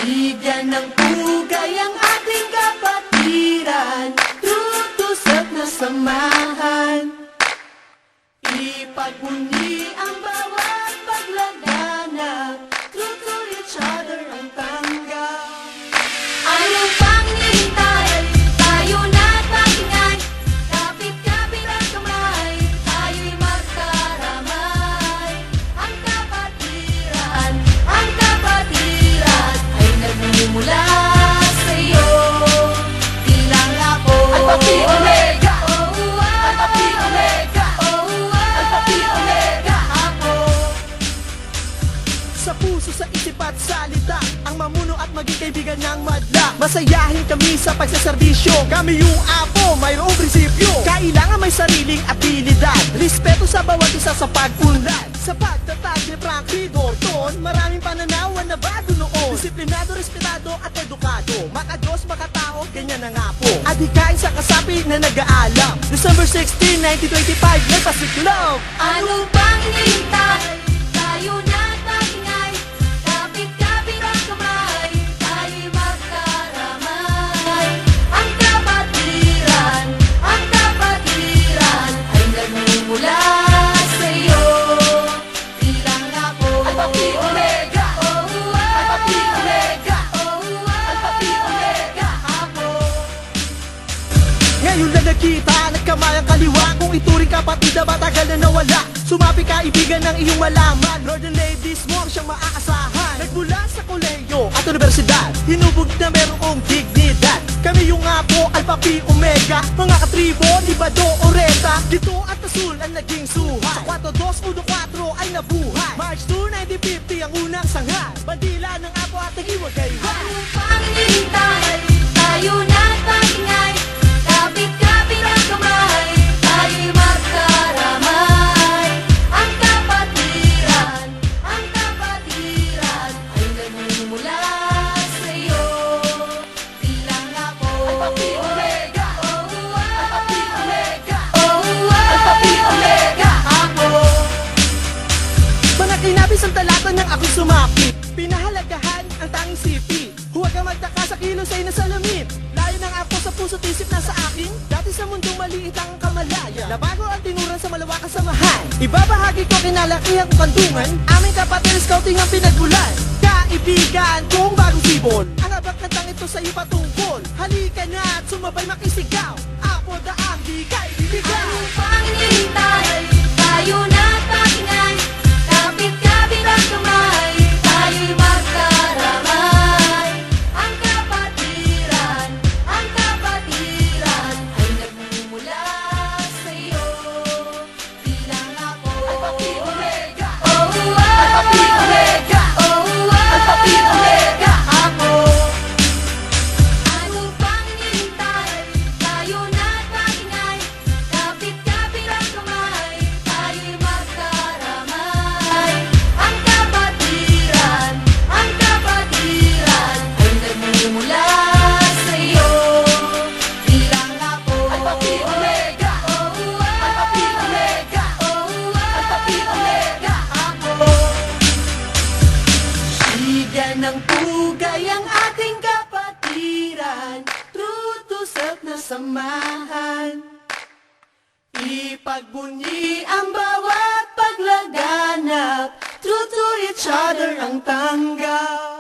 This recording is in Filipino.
Bigyan ng pugay ang ating kapatiran, true to self na samahan. Ipagbunyi ang bawat paglaganap, true to each other ang tanggap. Ano pang hinihintay? Tayo na't magingay, kapit-kapit ang kamay, tayo'y magkaramay. Ang kapatiran ay nagmumula sa'yo. Bilang ako Alpha Phi Omega, oh, Alpha Phi Omega, Alpha Phi Omega. ako. Sa puso, sa isip at salita, ang mamuno at maging kaibigan ng madla. Masayahin kami sa pagsaserbisyo, kami yung apo, mayroong prinsipyo. Kailangan may sariling abilidad, respeto sa bawat isa sa pag-unlad. Sa pagtatag ni Frankie Dorton, maraming pananawan na bago noon. Disiplinado, respetado at edukado, maka-Diyos, maka-tao, ganyan na nga po. Adhikain sa kasapi na nag-aalam, December 16, 1925, Pacific Love. Ano bang hinihintay? Tayo na't magingay, kapit-kapit ang kamay, tayo'y magkaramay. Ang kapatiran ay nagmumula sa'yo. Bilang ako Alpha Phi Omega, Alpha Phi Omega, Alpha Phi Omega. ako. Ngayon na nagkita, nagkamay ang kaliwa. Kung ituring kapatid na matagal na nawala, sumapi kaibigan ng iyong malaman. Lord and ladies mo ang siyang maaasahan. Nagmula sa kolehiyo at universidad, hinubog na merong dignidad. Kami yung apo, Alpha Phi Omega, mga katribo, libado, oreta. Dito at asul ang naging suhay. Sa 4214 ay nabuhay. March 2, 1950 ang unang sanghay. Bandila ng apo at nagiwagay. Ano pang hinihintay? Tayo na't magingay, kapit-kapit ang kamay, tayo'y magkaramay. Ang kapatiran ay nagmumula sa'yo. Bilang ako Alpha Phi Omega, Alpha Phi Omega, Alpha Phi Omega. ako. Mga kinabis ang talata ng ako'y sumapi. Pinahalagahan ang tanging sipi. Huwag kang magtaka sa kilos ay nasa lamin. Layo ng ako sa puso't isip na sa akin. Dati sa mundong maliit ang kamalaya, nabago ang tinuran sa malawakang samahan. Ibabahagi ko kinalakihan kong kantungan, aming kapatid scouting ang pinagmulan. Kaibigan kong bagong sibol, ang abang kantang ito sa iyo patungkol. Halika na at sumabay makisigaw, apo daang di kaibigan. Ano pang hinihintay? Tayo na't magingay, kapit-kapit ang kamay, tayo'y magkaramay. Ang kapatiran ay nagmumula sa'yo. Bilang ako Alpha Phi Omega, Alpha Phi Omega, Alpha Phi Omega. ako. Ano pang hinihintay? Tayo na't magingay, kapit-kapit ang kamay, tayo'y magkaramay. Ang kapatiran ay nagmumula sa'yo. Bilang ako Alpha Phi Omega, Alpha Phi Omega, Alpha Phi Omega. ako. Bigyan ng pugay ang ating kapatiran, true to self na samahan. Ipagbunyi ang bawat paglaganap, true to each other ang tanggap.